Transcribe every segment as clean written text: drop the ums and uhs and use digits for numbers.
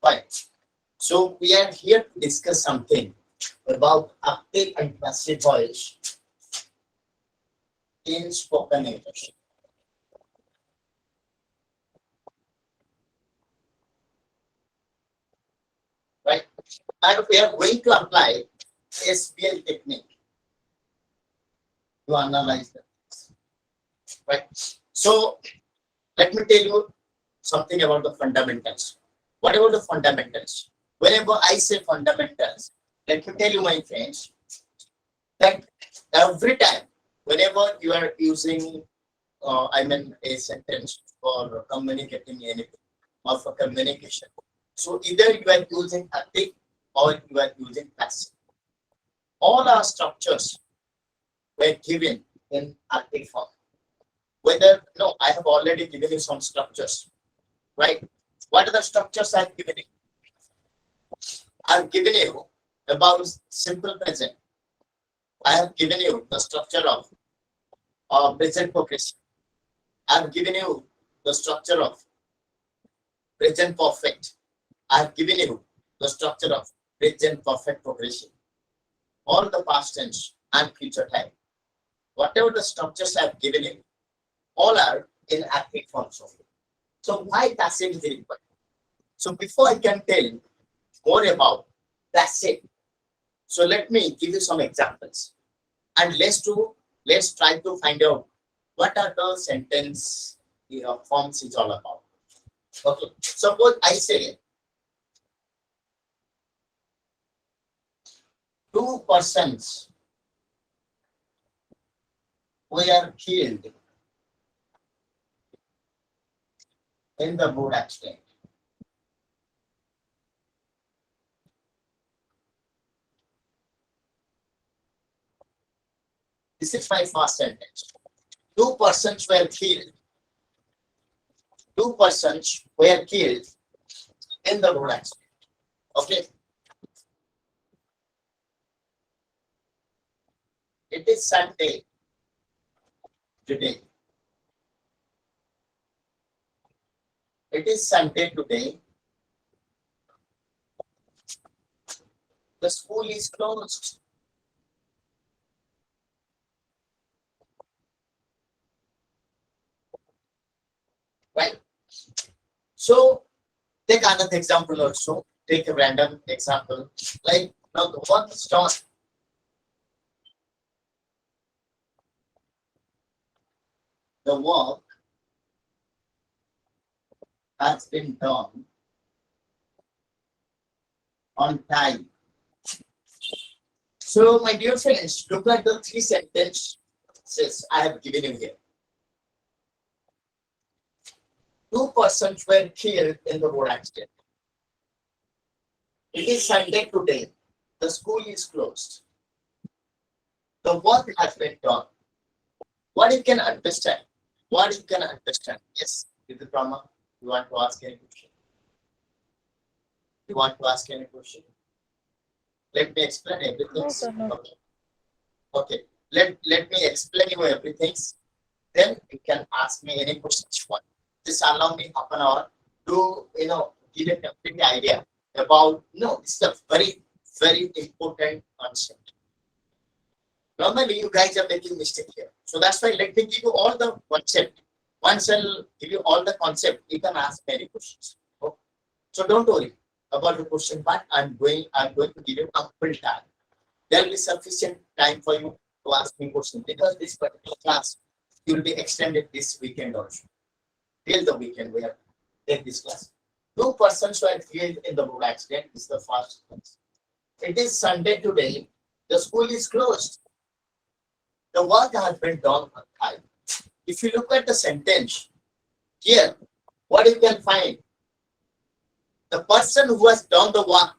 Fine. So we are here to discuss something about active and passive voice in spoken English. Right? And we are going to apply SBL technique to analyze that. Right? So let me tell you something about the fundamentals. What about the fundamentals? Whenever I say fundamentals, let me tell you, my friends, that every time, whenever you are using, a sentence for communicating anything or for communication, so either you are using active or you are using passive. All our structures were given in active form. Whether, no, I have already given you some structures, right? What are the structures I've given you? I've given you about simple present. I have given you the structure of present progressive. I've given you the structure of present perfect. I've given you the structure of present perfect progressive. All the past tense and future time. Whatever the structures I've given you, all are in active forms only. So why passive is required? So before I can tell more about passive, so let me give you some examples, and let's try to find out what are the sentence forms is all about. Okay, suppose I say two persons were killed in the road accident. This is my first sentence. Two persons were killed. Two persons were killed in the road accident. Okay. It is Sunday today. It is Sunday today. The school is closed. Right? So take another example also. Take a random example. Like now the one stone. The work has been done on time. So my dear friends, look at the three sentences I have given you here. Two persons were killed in the road accident. It is Sunday today. The school is closed. The work has been done. What you can understand? What you can understand? Yes, with the drama. You want to ask any question? You want to ask any question? Let me explain everything. No, sir, no. Okay. Okay. Let me explain you everything. Then you can ask me any questions you want. Just allow me half an hour to give a complete idea about this is a very, very important concept. Normally you guys are making mistake here. So that's why let me give you all the concept. Once I'll give you all the concept, you can ask many questions. Okay? So don't worry about the question part. I'm going to give you ample time. There will be sufficient time for you to ask me questions because this particular class will be extended this weekend also. Till the weekend we have take this class. Two persons were killed in the road accident is the first one. It is Sunday today. The school is closed. The work has been done on time. If you look at the sentence here, what you can find? The person who has done the work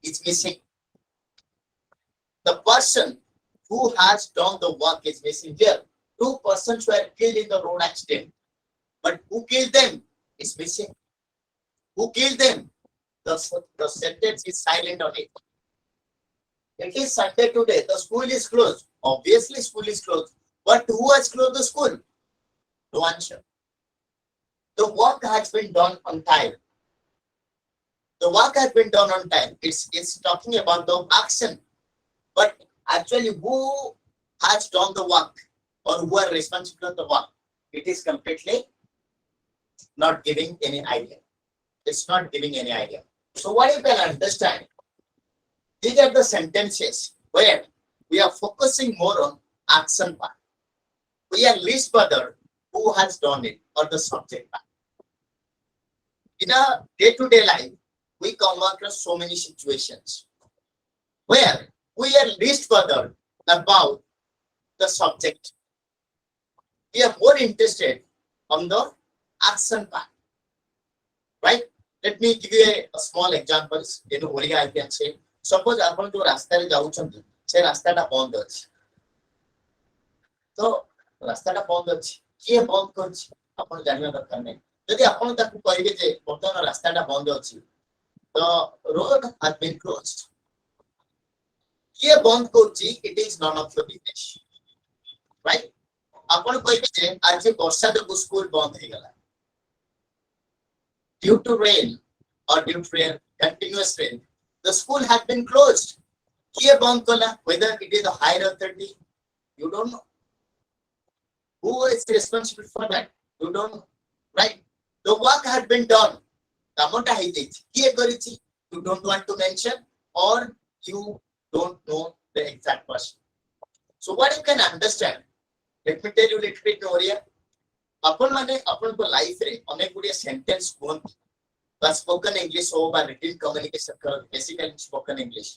is missing. The person who has done the work is missing here. Two persons were killed in the road accident. But who killed them is missing. Who killed them? The sentence is silent on it. It is Sunday today. The school is closed. Obviously, school is closed. But who has closed the school? No answer. The work has been done on time. The work has been done on time. It's talking about the action. But actually, who has done the work or who are responsible for the work? It is completely not giving any idea. It's not giving any idea. So what you can understand, these are the sentences where we are focusing more on action part. We are least bothered who has done it or the subject part. In a day-to-day life, we come across so many situations where we are least bothered about the subject. We are more interested on the action part, right? Let me give you a small examples. In Oriya, I can say, suppose ଆପଣ ଯୋଉ ରାସ୍ତାରେ ଯାଉଛନ୍ତି ସେ ରାସ୍ତାଟା ବନ୍ଦ ଅଛି ତ ରାସ୍ତାଟା ବନ୍ଦ ଅଛି କିଏ ବନ୍ଦ କରିଛି ଆପଣ ଜାଣିବା ଦରକାର ନାହିଁ ଯଦି ଆପଣ ତାକୁ କହିବେ ଯେ ବର୍ତ୍ତମାନ ରାସ୍ତାଟା ବନ୍ଦ ଅଛି ତ ରୋଡ has been closed କିଏ ବନ୍ଦ କରୁଛି it is none of your business, right? ଆପଣ କହିବେ ଯେ ଆଜି ବର୍ଷା ଯୋଗୁଁ ସ୍କୁଲ ବନ୍ଦ ହେଇଗଲା due to rain or due to rain, continuous rain, the school has been closed. Kiye bond kala, whether it is a higher authority, you don't know. Who is responsible for that? You don't know, right? The work has been done. Kamota haijaichi. Kiye karichi? You don't want to mention or you don't know the exact person. So what you can understand? Let me tell you a little bit more here. अपन माने अपन को life रे अनेक Gudiya sentence कोन बा spoken English हो बा written communication कर basically spoken English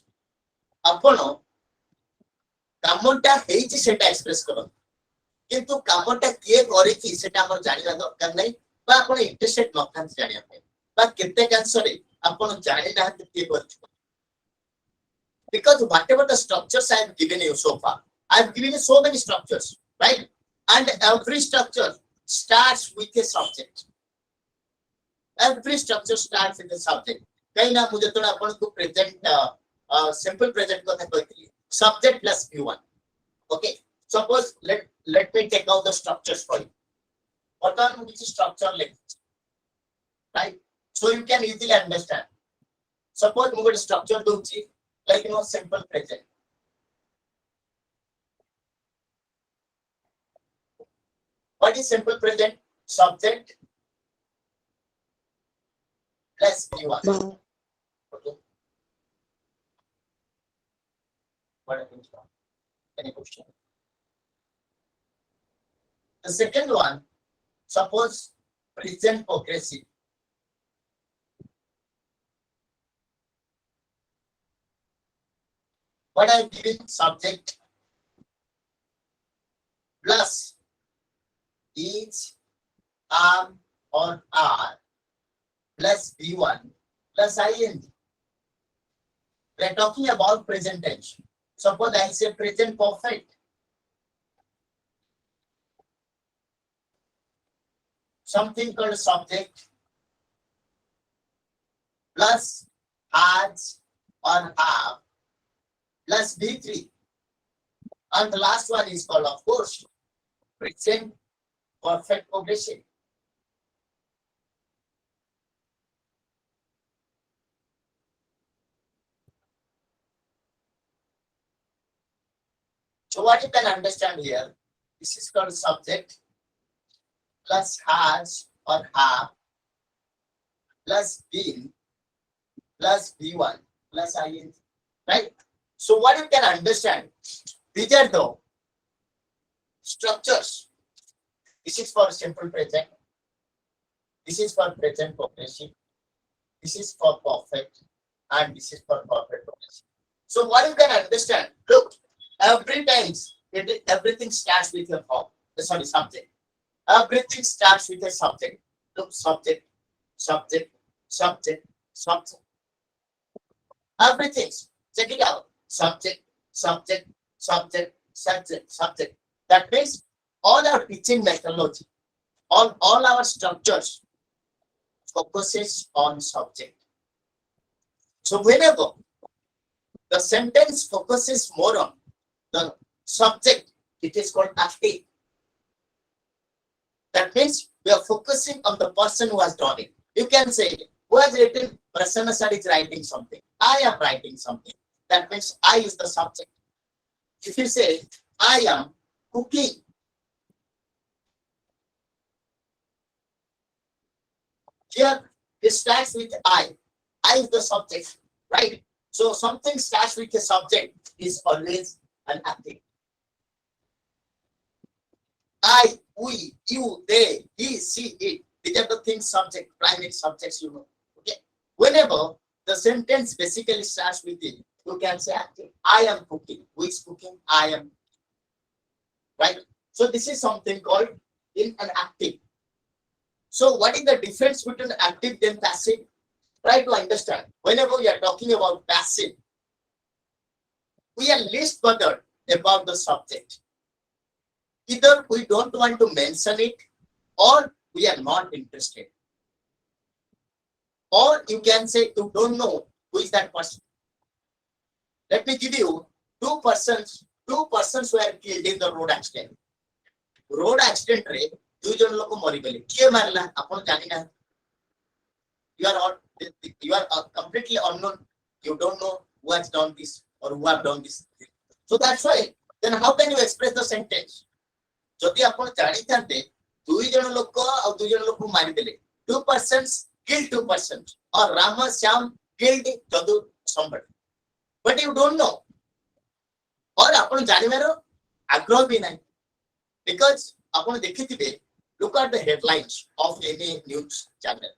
अपन कामटा हेछि सेटा express करो किंतु कामटा किए करिछि सेटा हमर जानिला दरकार नै बा अपन इंटरेस्टेड नथान जानिया पे बा केते कैंसर अपन जानि ना किए करछि because whatever the structures I have given you so far, I have given you so many structures, right? And every structure starts with a subject. Every structure starts with a subject. कहीं ना मुझे थोड़ा अपन को present simple present को था कोई subject plus v1. Okay. Suppose let me take out the structures for you. What are which structure like, right? So you can easily understand. Suppose मुझे structure दूँगी like simple present. What is simple present? Subject plus v1. Okay. What happens now? Any question? The second one, suppose present progressive. What I am giving subject plus is, am, or are plus v1 plus ing. We are talking about present tense. Suppose I say present perfect. Something called subject plus has or have plus v3. And the last one is called, of course, present perfect progressive. So what you can understand here, this is called subject plus has or have plus been plus v1 plus ing, right? So what you can understand, these are the structures. This is for simple present. This is for present progressive. This is for perfect. And this is for perfect progressive. So what you can understand, look, every time everything starts with a form. Sorry, subject. Everything starts with a subject. Look, subject, subject, subject, subject. Everything. Check it out. Subject, subject, subject, subject, subject. That means all our teaching methodology, all our structures focuses on subject. So whenever the sentence focuses more on the subject, it is called active. That means we are focusing on the person who has done it. You can say Who has written Prasanna sir is writing something? I am writing something. That means I is the subject. If you say I am cooking, here it starts with I. I is the subject, right? So something starts with a subject is always an active. I, we, you, they, he, she, it. These are the things subject, primary subjects, you know. Okay. Whenever the sentence basically starts with it, you can say active. I am cooking. Who is cooking? I am. Right? So this is something called in an active. So what is the difference between active and passive? Try to understand. Whenever we are talking about passive, we are least bothered about the subject. Either we don't want to mention it or we are not interested. Or you can say you don't know who is that person. Let me give you two persons were killed in the road accident. Road accident re ଦୁଇ ଜଣ ଲୋକ ମରିଗଲେ କିଏ ମାରିଲା ଆପଣ ଜାଣି ନା you are completely unknown, you don't know who has done this or who have done this, so that's why then how can you express the sentence ଯଦି ଆପଣ ଜାଣିଥାନ୍ତେ ଦୁଇ ଜଣ ଲୋକ ଆଉ ଦୁଇ ଜଣ ଲୋକ ମାରିଦେଲେ two persons killed two persons or Rama Shyam killed Jadu somebody, but you don't know or ଆପଣ ଜାଣିବାର ଆଗ୍ରହ ବି ନାହିଁ because ଆପଣ ଦେଖିଥିବେ look at the headlines of any news channel,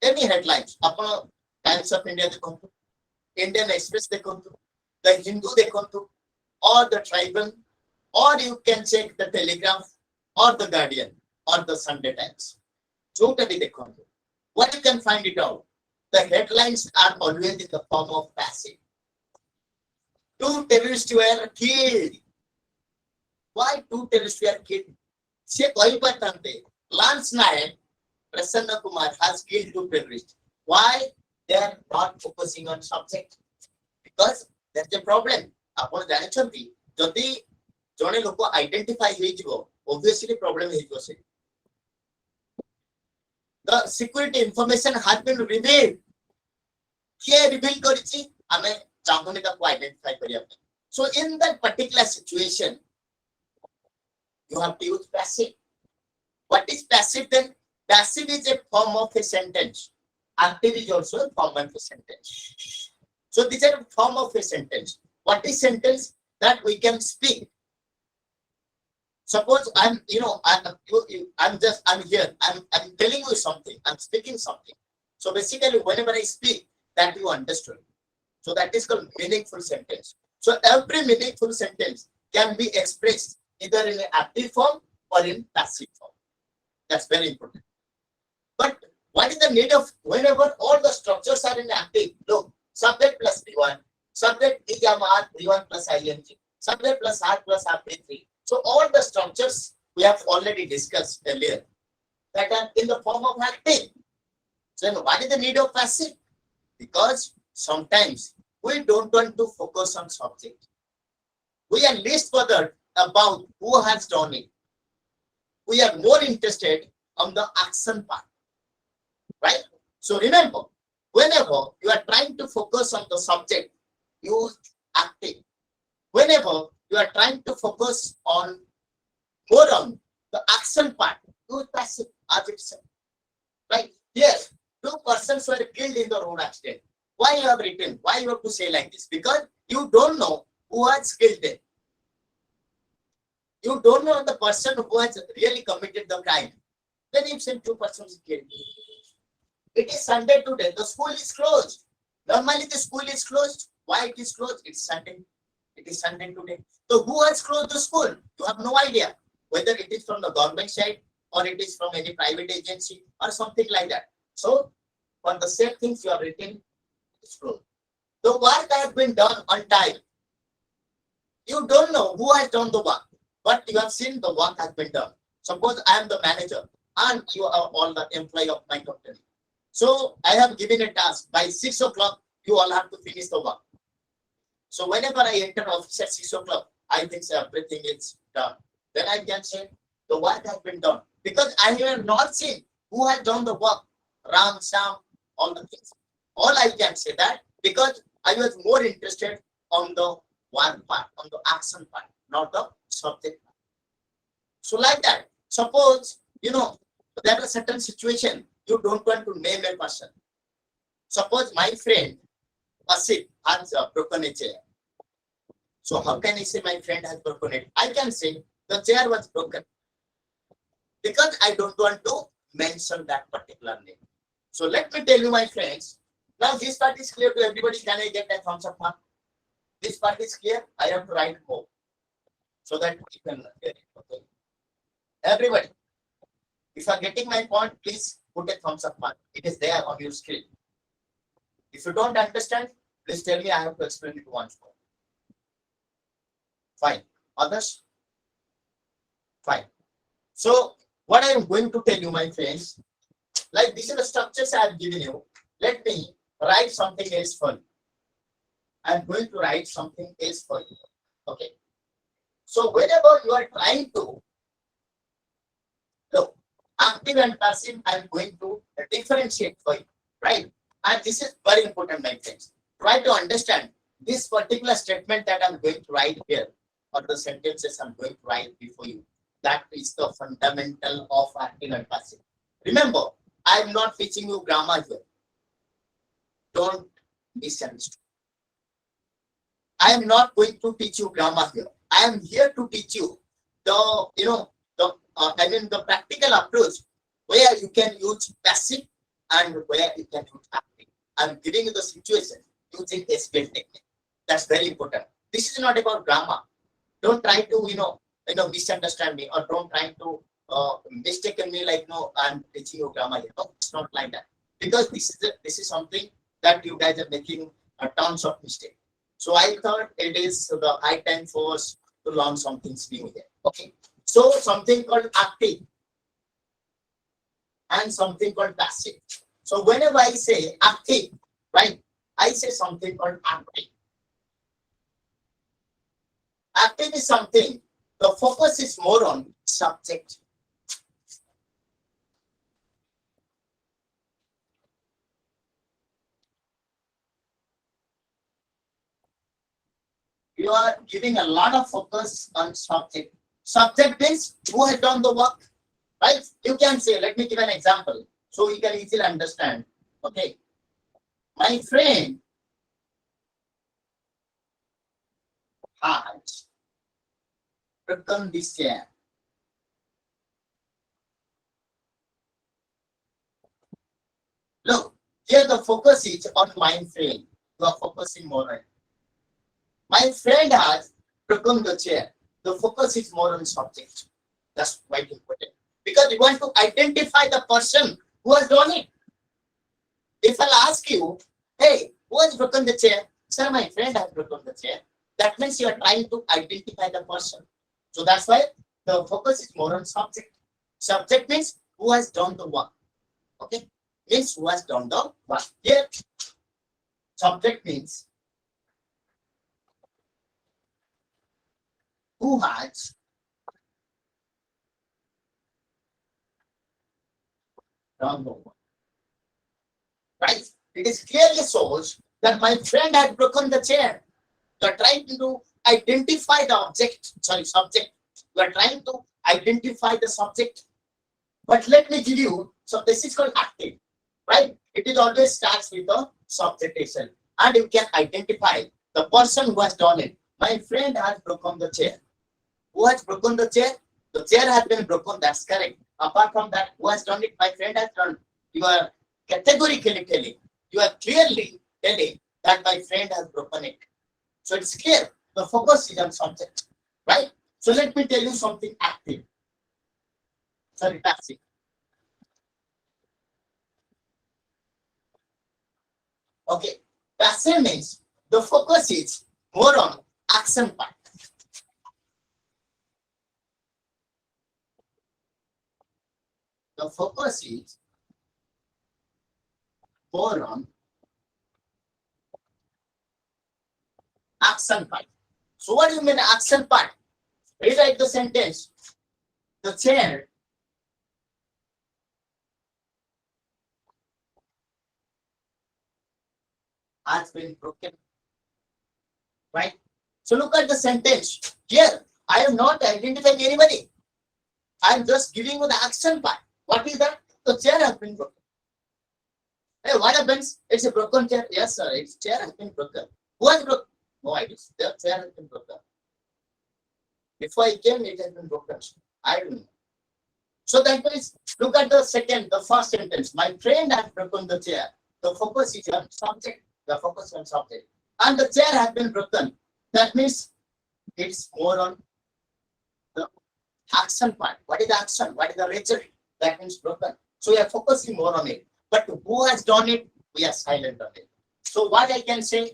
any headlines ଆପଣ Times of India ଦେଖନ୍ତୁ, Indian Express ଦେଖନ୍ତୁ, the Hindu ଦେଖନ୍ତୁ or the Tribal, or you can check the Telegraph or the Guardian or the Sunday Times. ଯୋଉଟା ବି ଦେଖନ୍ତୁ, what you can find it out, the headlines are always in the form of passive. Two terrorists were killed. Why two terrorists were killed? Se କହିପାରିଥାନ୍ତେ Lance Nayak, Prasanna Kumar has killed two terrorists. Why they are not focusing on subject? Because that's the problem. ଆପଣ ଜାଣିଛନ୍ତି ଯଦି ଜଣେ ଲୋକ identify ହେଇଯିବ obviously problem ହେଇଯିବ ସେ. The security information has been revealed. କିଏ reveal କରିଛି ଆମେ ଚାହୁଁନି ତାକୁ ଆଇଡେଣ୍ଟିଫାଇ କରିବା ପାଇଁ. So in that particular situation you have to use passive. What is passive then? Passive is a form of a sentence. Active is also a form of a sentence. So these are a form of a sentence. What is sentence? That we can speak. Suppose I'm here. I'm telling you something. I'm speaking something. So basically, whenever I speak, that you understood. So that is called meaningful sentence. So every meaningful sentence can be expressed either in an active form or in passive form. That's very important. But what is the need of whenever all the structures are in active? Look, subject plus V1, subject is R, V1 plus ing, subject plus R plus RP3. So all the structures we have already discussed earlier that are in the form of active. So then what is the need of passive? Because sometimes we don't want to focus on subject. We are least bothered about who has done it. We are more interested on the action part, right? So remember, whenever you are trying to focus on the subject, use active. Whenever you are trying to focus on more on the action part, use passive as itself, right? Yes, two persons were killed in the road accident. Why you have written? Why you have to say like this? Because you don't know who has killed them. You don't know the person who has really committed the crime. Then you say two persons killed. It is Sunday today. The school is closed. Normally the school is closed. Why it is closed? It's Sunday. It is Sunday today. So who has closed the school? You have no idea. Whether it is from the government side or it is from any private agency or something like that. So for the same things you have written, it's closed. The work has been done on time. You don't know who has done the work, but you have seen the work has been done. Suppose I am the manager and you are all the employee of my company. So I have given a task. By 6 o'clock, you all have to finish the work. So whenever I enter office at 6 o'clock, I think everything is done. Then I can say the work has been done. Because I have not seen who has done the work. Ram, Sam, all the things. All I can say that because I was more interested on the one part, on the action part, not the subject part. So like that, suppose, there are certain situation you don't want to name a person. Suppose my friend Asit has broken a chair. So how can I say my friend has broken it? I can say the chair was broken because I don't want to mention that particular name. So let me tell you, my friends. Now this part is clear to everybody. Can I get a thumbs up mark? This part is clear. I have to write more so that you can get it. Okay. Everybody, if you are getting my point, please put a thumbs up mark. It is there on your screen. If you don't understand, please tell me. I have to explain it once more. Fine. Others? Fine. So what I am going to tell you, my friends, like this is the structures I have given you. Let me write something else for you. I am going to write something else for you. Okay. So whenever you are trying to look active and passive, I am going to differentiate for you, right? And this is very important, my friends. Try to understand this particular statement that I'm going to write here, or the sentences I'm going to write before you. That is the fundamental of active and passive. Remember, I'm not teaching you grammar here. Don't misunderstand. I am not going to teach you grammar here. I am here to teach you the, the practical approach where you can use passive and where you can use active. I'm giving you the situation using SQL technique. That's very important. This is not about grammar. Don't try to, misunderstand me, or don't try to mistaken me like, no, I'm teaching you grammar here. No, it's not like that. Because this is something that you guys are making tons of mistakes. So I thought it is the high time for us to learn something new here. Okay. So something called active and something called passive. So whenever I say active, right, I say something called active. Active is something, the focus is more on subject. You are giving a lot of focus on subject. Subject means who has done the work, right? You can say, let me give an example so you can easily understand. Okay. My friend has broken this chair. Look, here the focus is on my friend. You are focusing more on. My friend has broken the chair. The focus is more on subject. That's quite important. Because we want to identify the person who has done it. If I'll ask you, hey, who has broken the chair? Sir, my friend has broken the chair. That means you are trying to identify the person. So that's why the focus is more on subject. Subject means who has done the work. Okay? Means who has done the work. Here, subject means who has done the work. Right? It is clearly shows that my friend had broken the chair. You are trying to identify the subject. You are trying to identify the subject. But let me give you, so this is called active, right? It is always starts with the subject itself. And you can identify the person who has done it. My friend has broken the chair. Who has broken the chair? The chair has been broken, that's correct. Apart from that, who has done it? My friend has done it. You are categorically telling, you are clearly telling that my friend has broken it. So it's clear. The focus is on subject, right? So let me tell you something active. Sorry, passive. Okay. Passive means the focus is more on action part. The focus is more on action part. So what do you mean action part? Rewrite the sentence. The chair has been broken. Right? So look at the sentence. Here, I am not identifying anybody. I am just giving you the action part. What is that? The chair has been broken. Hey, what happens? It's a broken chair. Yes, sir. Its chair has been broken. Who has broken? No idea. The chair has been broken. Before I came, it has been broken. I don't know. So that means, look at the first sentence. My friend has broken the chair. The focus is on subject. The focus on subject. And the chair has been broken. That means it's more on the action part. What is the action? What is the result? That means broken. So we are focusing more on it. But who has done it? We are silent on it. So what I can say?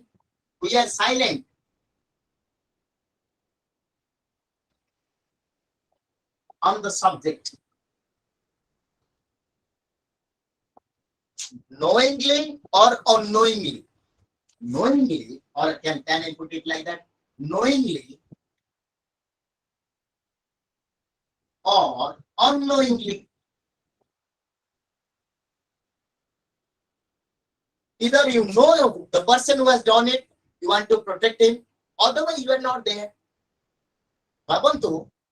We are silent on the subject. Knowingly or unknowingly. Knowingly, or can I put it like that? Knowingly or unknowingly. Either you know the person who has done it, you want to protect him, otherwise you are not there. ଭାବନ୍ତୁ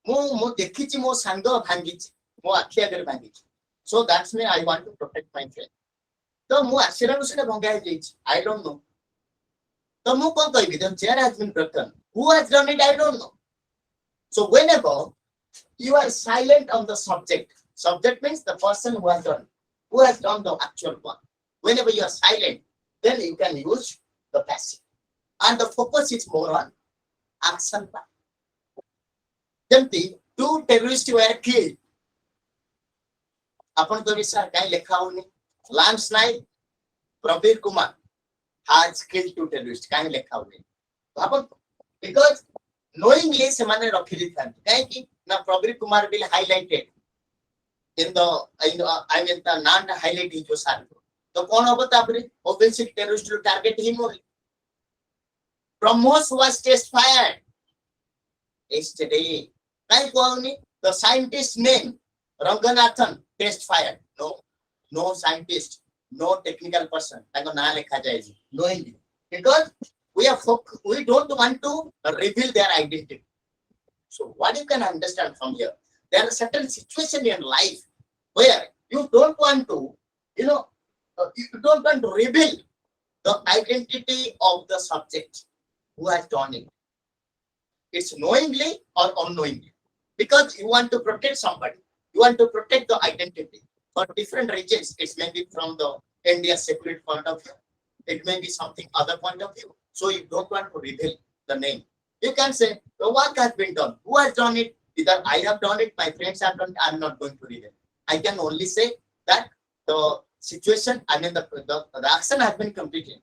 ମୁଁ ଦେଖିଛି ମୋ ସାଙ୍ଗ ଭାଙ୍ଗିଛି ମୋ ଆଖି ଆଗରେ ଭାଙ୍ଗିଛି so that's mean I want to protect my friend ତ ମୁଁ ଆସିଲାରୁ ସେଟା ଭଙ୍ଗା ହେଇଯାଇଛି I don't know ତ ମୁଁ କଣ କହିବି the chair has been broken who has done it I don't know so whenever you are silent on the subject means the person who has done the actual one whenever you are silent then you can use the passive and the focus is more on action part ଯେମିତି two terrorists were killed ଆପଣ ତ ବିଷୟ କାଇଁ ଲେଖା ହଉନି lance Naik Prabir Kumar has killed two terrorists କାଇଁ ଲେଖା ହଉନି ଭାବନ୍ତୁ because knowingly ସେମାନେ ରଖି ଦେଇଥାନ୍ତି କାହିଁକି ନା Prabir Kumar will highlighted in the I mean the non highlight ହେଇଯିବ ସାର୍ ତ କଣ ହବ ତାପରେ obviously terrorist to target him only Brahmos was test fired yesterday କାଇଁ କୁହନି the scientist name Ranganathan test fired no scientist no technical person ତାଙ୍କ ନାଁ ଲେଖା ଯାଇଛି knowingly because we don't want to reveal their identity so what you can understand from here there are certain situations in life where you don't want to you don't want to reveal the identity of the subject who has done it it's knowingly or unknowingly because you want to protect somebody you want to protect the identity for different regions it may be from the India security point of view it may be something other point of view so you don't want to reveal the name you can say the work has been done who has done it either I have done it my friends have done it I'm not going to reveal I can only say that the situation I mean the action has been completed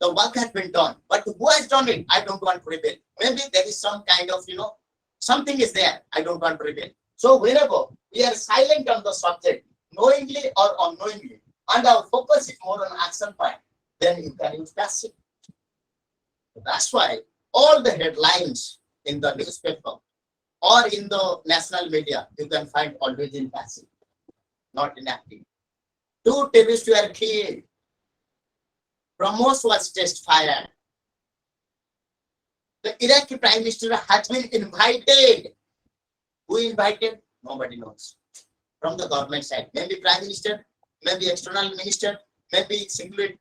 the work has been done but who has done it I don't want to reveal maybe there is some kind of something is there I don't want to reveal so whenever we are silent on the subject knowingly or unknowingly and our focus is more on action point then you can use passive that's why all the headlines in the newspaper or in the national media you can find always in passive not in active two terrorists were killed Brahmos was test fired the Iraqi Prime Minister has been invited. Who invited? Nobody knows. From the government side. Maybe Prime Minister, maybe External Minister, maybe security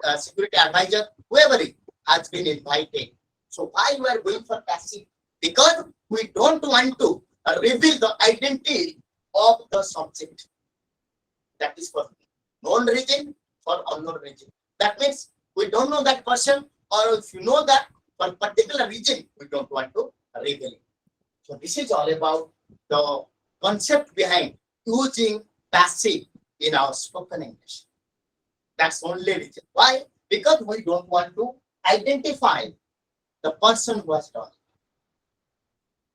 advisor, whoever it has been invited. So why we are going for passive? Because we don't want to reveal the identity of the subject. That is for known region or unknown region. That means we don't know that person or if you know that for particular region, we don't want to reveal it. So this is all about the concept behind using passive in our spoken English. That's only reason. Why? Because we don't want to identify the person who has done it.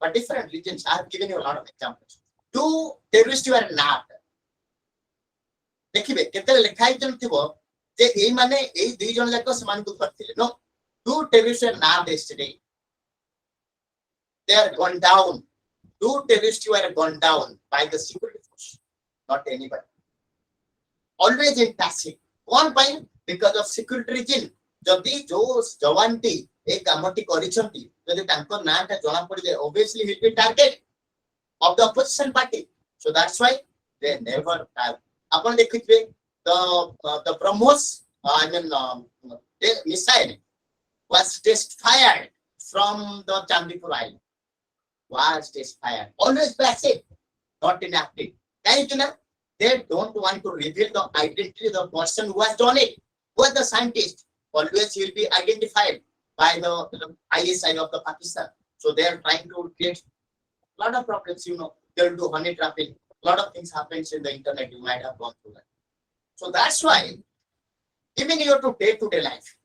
But different regions, I have given you a lot of examples. Two terrorists were not. ଦେଖିବେ କେତେବେଳେ ଲେଖା ହେଇଥିବ ଯେ ଏଇ ମାନେ ଏଇ ଦୁଇ ଜଣ ଯାକ ସେମାନଙ୍କୁ ଧରିଥିଲେ no two terrorists were nabbed yesterday they are gone down two terrorists were gone down by the security force not anybody always in passive one point because of security region जदि जो जवान टी ए कामटी करिसंती जदि तांको नाटा जणा पड़ी जाय obviously he will be target of the opposition party. So that's why they never have. Upon देखिथिबे the BrahMos I mean the missile was test fired from the Chandipur Island. Was test fired. Always passive, not inactive. Thank you. They don't want to reveal the identity of the person who has done it. Who is the scientist? Always he will be identified by the ISI of the Pakistan. So they are trying to create a lot of problems, they'll do honey trapping. A lot of things happens in the internet. You might have gone through that. So that's why, even your day-to-day life,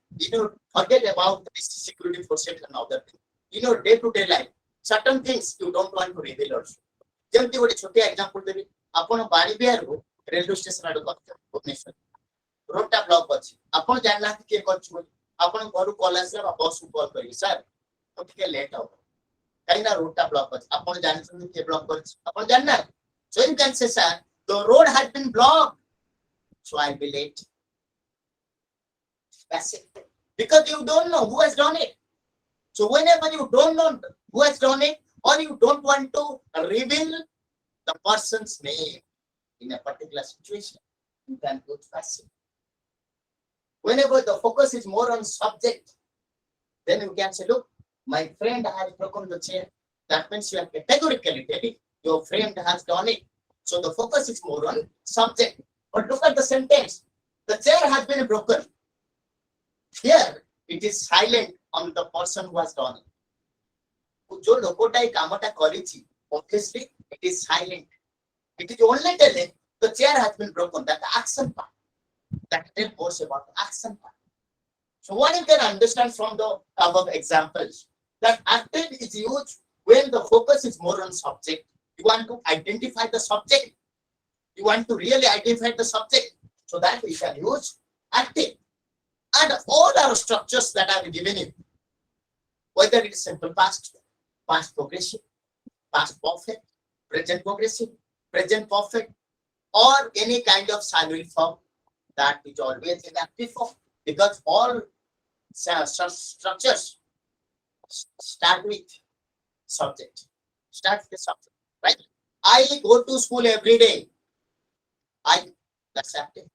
forget about this security forces and other things. In your day-to-day life, certain things you don't want to reveal also. ଯେମିତି ଗୋଟେ ଛୋଟିଆ example ଦେବି ଆପଣ ବାଣୀ ବିହାରରୁ railway station ଆଡକୁ ଯାଉଛନ୍ତି Bhubaneswar ରୋଡଟା block ଅଛି ଆପଣ ଜାଣିନାହାନ୍ତି କିଏ କରିଛି ବୋଲି ଆପଣ ଘରୁ କଲ୍ ଆସିଲା ବା ବସକୁ କଲ୍ କରିବେ ସାର୍ ମୁଁ ଟିକେ ଲେଟ୍ ହବ କାହିଁକି ନା ରୋଡଟା ବ୍ଲକ ଅଛି ଆପଣ ଜାଣିଛନ୍ତି କିଏ ବ୍ଲକ କରିଛି ଆପଣ ଜାଣିନାହାନ୍ତି so you can say sir the road has been blocked so I'll be late. That's it. Because you don't know who has done it. So whenever you don't know who has done it, or you don't want to reveal the person's name in a particular situation, you can go to passive. Whenever the focus is more on subject, then you can say, look, my friend has broken the chair. That means you are categorically telling your friend has done it. So the focus is more on subject. But look at the sentence. The chair has been broken. Here, it is silent on the person who has done it. जो लोकोटा ये कामटा करिछि, obviously it is silent. It is only telling the chair has been broken. That action part. That tells us about the action part. So what you can understand from the above examples, that active is used when the focus is more on subject. You want to identify the subject. You want to really identify the subject. So that we can use active. And all our structures that I have given you, whether it is simple past, past progressive, past perfect, present progressive, present perfect, or any kind of silent form, that is always in active form, because all structures start with subject. Start with the subject, right? I go to school every day. That's active,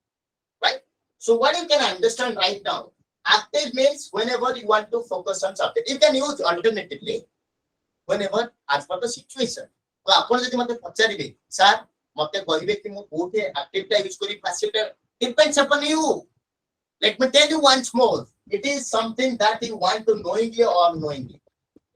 right? So what you can understand right now, active means whenever you want to focus on subject. You can use alternatively whenever as per the situation. So ଆପଣ ଯଦି ମୋତେ ପଚାରିବେ sir ମୋତେ କହିବେ କି ମୁଁ କୋଉଠି active ଟା use କରି passive ଟା depends upon you. Let me tell you once more. It is something that you want to knowingly or unknowingly.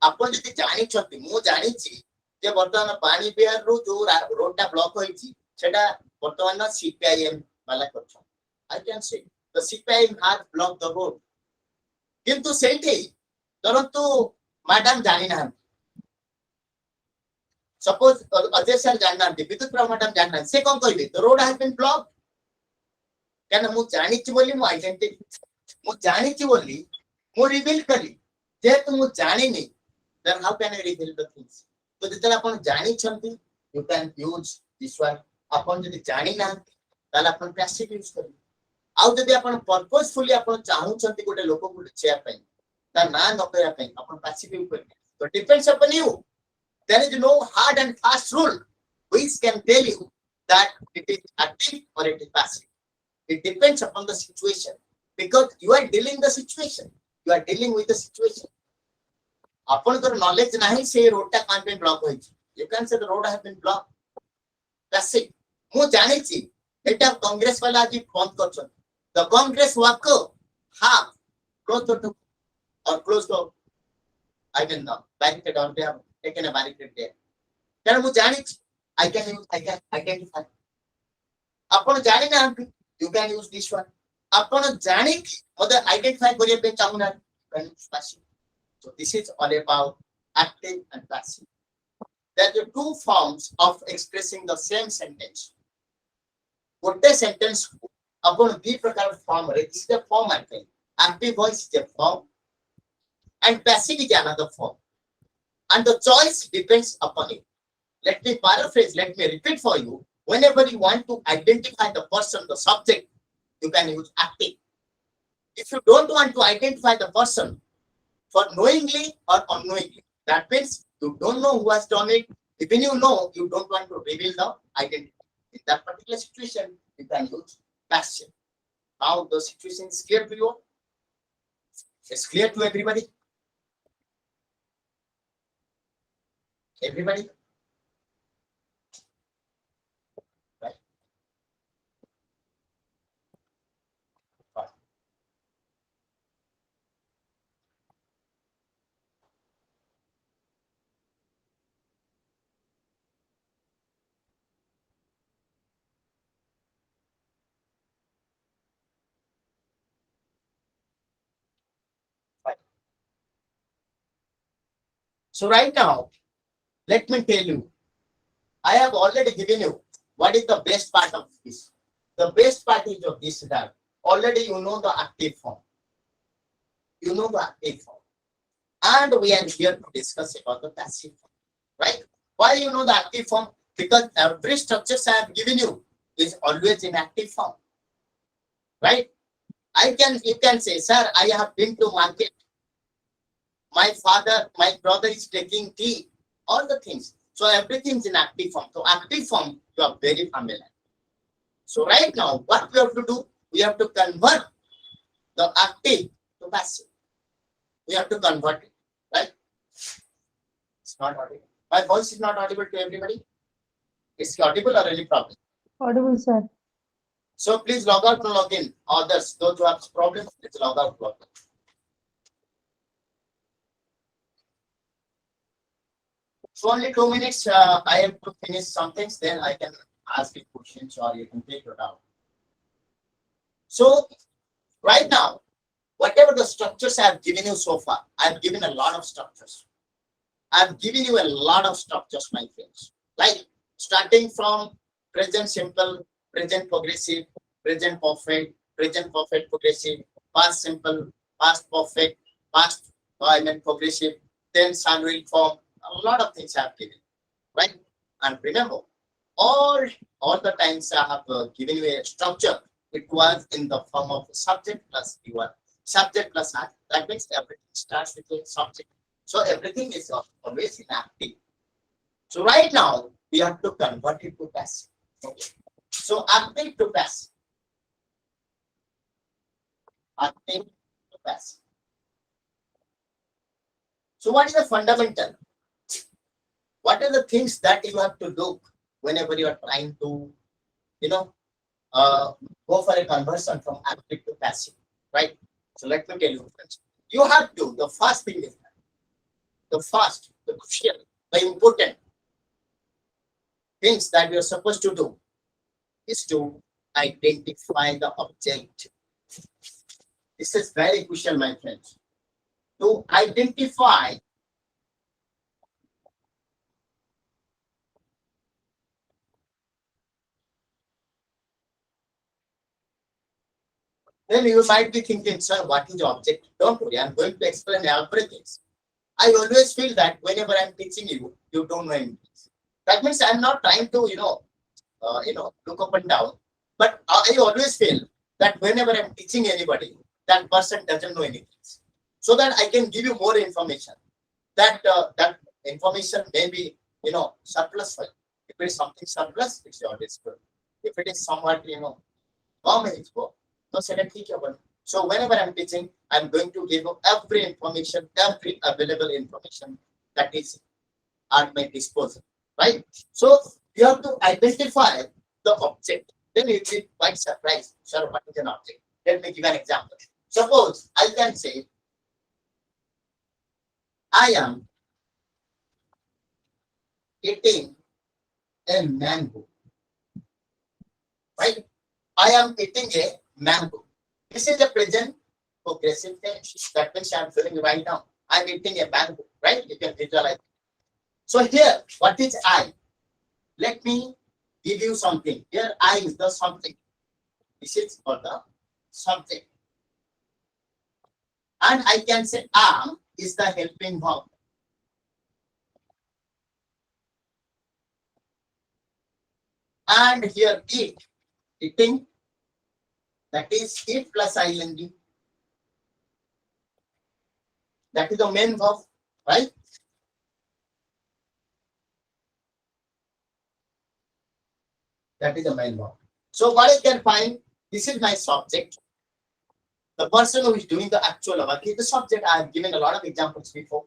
ଆପଣ ଯଦି ଜାଣିଛନ୍ତି ମୁଁ ଜାଣିଛି ଯେ ବର୍ତ୍ତମାନ ପାଣି ବିହାରରୁ ଯୋଉ ରୋଡଟା ବ୍ଲକ ହୋଇଛି ସେଟା ବର୍ତ୍ତମାନ ସିପିଆଇଏମ୍ ବାଲା କରୁଛନ୍ତି. I can say the CPIM has blocked the road. किंतु सेठी धरंतु मैडम जानी ना सपोज अजय सर जानना विद्युत प्रभा मैडम जानना से कौन कहबे the road has been blocked केन मु जानि छि बोली मु आइडेंटिटी मु जानि छि बोली मु रिवील करी जेतु मु जानि नहीं then how can I reveal the things तो जेतला आपण जानि छंती you can use this one आपण जदि जानि ना ताला आपण पैसिव यूज करी आउ जदि आपण पर्पसफुली आपण चाहूचंती गोटे लोक को लिखिया पई ता ना न कहया पई आपण पैसिव यूज करी तो depends upon you there is no hard and fast rule which can tell you that it is active or it is passive it depends upon the situation because you are dealing the situation you are dealing with the situation आपण कर knowledge नाही से road ता कान पे block होई you can say the road has been blocked that's it मु जानि छि एटा कांग्रेस वाला जी बंद करछन the Congress worker have closed the door or closed the I mean barricade or they have taken a barricade there. Then mu jani I can use I can identify. आपण जानि ना you can use this one. आपण जानि मते identify करिया पे चाहू ना can use passive. So this is all about active and passive. There are two forms of expressing the same sentence. गोटे sentence upon the प्रकार form this is the form I think active voice is a form and passive is another form and the choice depends upon it. Let me paraphrase, let me repeat for you. Whenever you want to identify the person, the subject, you can use active. If you don't want to identify the person for knowingly or unknowingly, that means you don't know who has done it. Even you know, you don't want to reveal the identity. In that particular situation, you can use passive. Now the situation is clear to you. It's clear to everybody. Everybody, right? Fine. Fine. So right now, let me tell you, I have already given you what is the best part of this. The best part is of this that already you know the active form. You know the active form. And we are here to discuss about the passive form. Right? Why you know the active form? Because every structures I have given you is always in active form. Right? You can say, sir, I have been to market. My brother is taking tea. All the things. So everything's in active form. So active form, you are very familiar. So right now, what we have to do, we have to convert the active to passive. We have to convert it, right? It's not audible. My voice is not audible to everybody. It's audible or any problem. Audible, sir. So please log out and log in. Others, those who have problems, please log out, log in. So only 2 minutes. I have to finish some things. Then I can ask you questions or you can take it out. So right now, whatever the structures I have given you so far, I have given a lot of structures. I've given you a lot of structures, my friends. Like starting from present simple, present progressive, present perfect progressive, past simple, past perfect, past progressive, then salary form. A lot of things I've given, right? And remember, all all the times I have given you a structure, it was in the form of subject plus keyword, subject plus act. That means everything starts with a subject. So everything is always in active. So right now we have to convert it to passive. Okay. So active to passive, active to passive. So what is the fundamental? What are the things that you have to look whenever you are trying to, you know, uh, go for a conversion from active to passive, right? So let me tell you, friends. You have to. The first thing is the crucial, the important things that you're supposed to do is to identify the object. This is very crucial, my friends. To identify, then you might be thinking, sir, what is the object? Don't worry, I'm going to explain everything. I always feel that whenever I'm teaching you, you don't know anything. That means I'm not trying to, look up and down. But I always feel that whenever I'm teaching anybody, that person doesn't know anything. So that I can give you more information. That information may be, surplus for you. If it is something surplus, it's always good. If it is somewhat, common, it's good. So second one. So whenever I'm teaching, I'm going to give you every information, every available information that is at my disposal, right? So you have to identify the object. Then you'll be quite surprised. Sir, what is an object? Let me give an example. Suppose I can say, I am eating a mango, right? I am eating a mango. This is the present progressive tense. That means I'm feeling right now. I'm eating a mango, right? You can visualize. So here, what is I? Let me give you something. Here, I is the something. This is for the something. And I can say am is the helping verb. And here eat, eating, that is eat plus ing. That is the main verb, right? That is the main verb. So what I can find, this is my subject. The person who is doing the actual work is the subject. I have given a lot of examples before.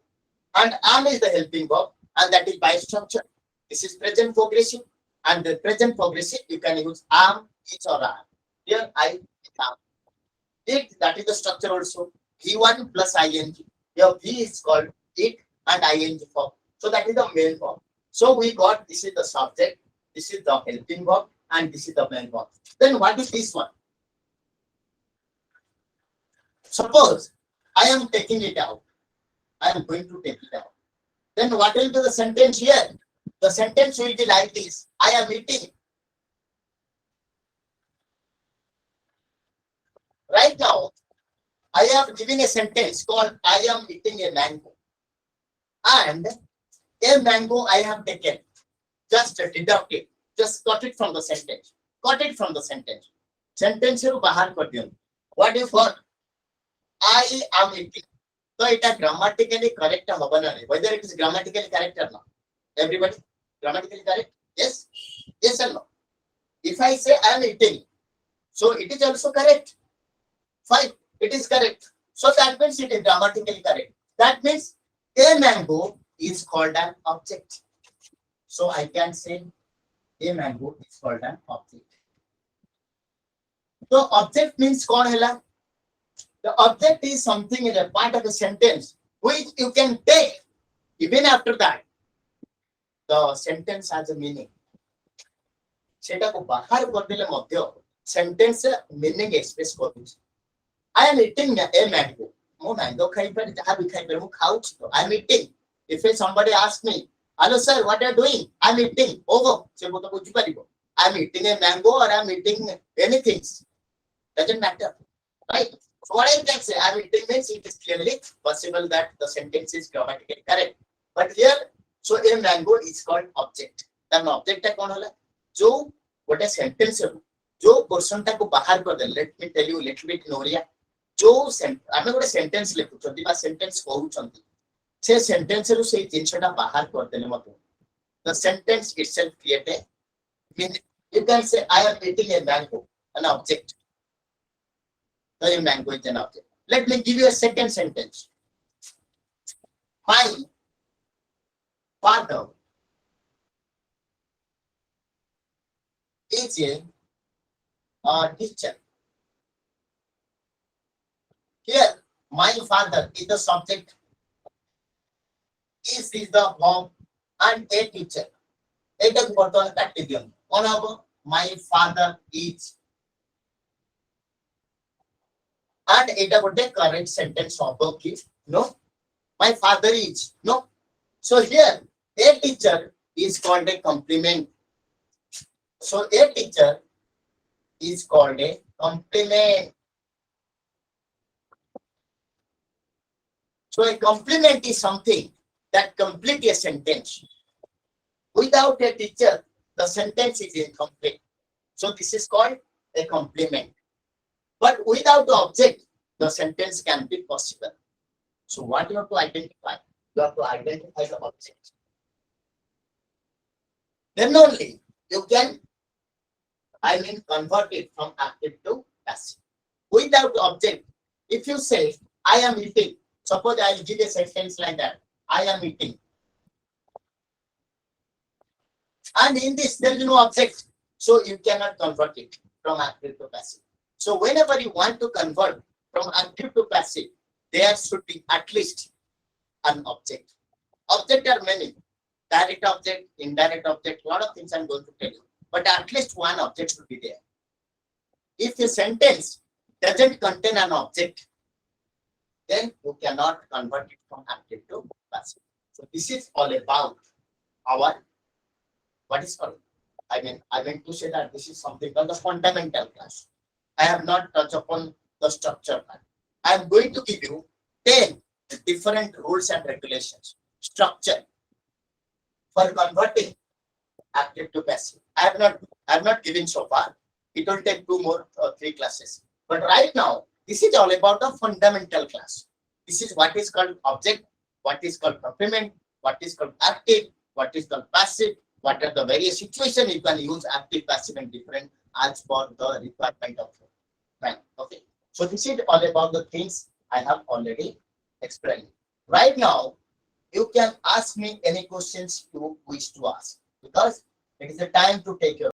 And am is the helping verb, and that is by structure. This is present progressive, and the present progressive you can use am, is, or are. Here I am. It, that is the structure also. V1 plus ing. Here V is called it and ing form. So that is the main verb. So we got, this is the subject, this is the helping verb, and this is the main verb. Then what is this one? Suppose I am taking it out. I am going to take it out. Then what will be the sentence here? The sentence will be like this. I am eating. Right now, I have given a sentence called I am eating a mango. And a mango I have taken. Just deduct it. Just cut it from the sentence. Cut it from the sentence. Sentence you bahar kar diyo. What if I am eating? So it is grammatically correct or whether it is grammatically correct or not. Everybody? Grammatically correct? Yes? Yes or no? If I say I am eating, so it is also correct. Fine, it is correct. So that means it is grammatically correct. That means a mango is called an object. So I can say a mango is called an object. So object means kaun hela? The object is something in a part of a sentence which you can take. Even after that, the sentence has a meaning. सेटाको बाहर करदेले मध्य sentence meaning express करूछ. I am eating a mango. मो mango खाई पर जहाँ भी खाई पर मो खाऊछ तो I am eating. If somebody asks me, hello sir, what are you doing? I am eating. Oh, से वो तो बुझी परिबो. I am eating a mango or I am eating anything. Doesn't matter, right? So what I can say, I am eating means it is clearly possible that the sentence is grammatically correct. But here, so a mango is called object. Then object है कौन होला? जो what a sentence है, जो portion टा को बाहर कर दे. Let me tell you little bit Noria. जो आमे गोटे सेंटेंस लिखुछंती बा सेंटेंस कहउछंती से सेंटेंस रो से जिंसटा बाहर कर देले मते the sentence itself create a meaning. You can say I am eating a mango, an object. The mango is an object. Let me give you a second sentence. My father is a teacher. Here, my father is the subject. Is the verb and a teacher. এটা বর্তমানে কাটতে দিও কোন হবে my father is and এটা গোটে correct sentence হবে কি no my father is no. So here a teacher is called a complement. So a teacher is called a complement. So a complement is something that complete a sentence. Without a teacher, the sentence is incomplete. So this is called a complement. But without the object, the sentence can be possible. So what you have to identify? You have to identify the object. Then only you can, convert it from active to passive. Without the object, if you say, I am eating, suppose I will give a sentence like that, I am eating. And in this, there is no object. So you cannot convert it from active to passive. So whenever you want to convert from active to passive, there should be at least an object. Object are many. Direct object, indirect object, a lot of things I'm going to tell you. But at least one object should be there. If a sentence doesn't contain an object, then you cannot convert it from active to passive. So this is all about our, what is called? I meant to say that this is something called the fundamental class. I have not touched upon the structure part. I am going to give you 10 different rules and regulations. Structure for converting active to passive. I have not given so far. It will take 2 more or 3 classes. But right now, this is all about the fundamental class. This is what is called object, what is called complement, what is called active, what is called passive, what are the various situations you can use active, passive, and different as per the requirement of your mind. Okay. So this is all about the things I have already explained. Right now, you can ask me any questions you wish to ask because it is the time to take your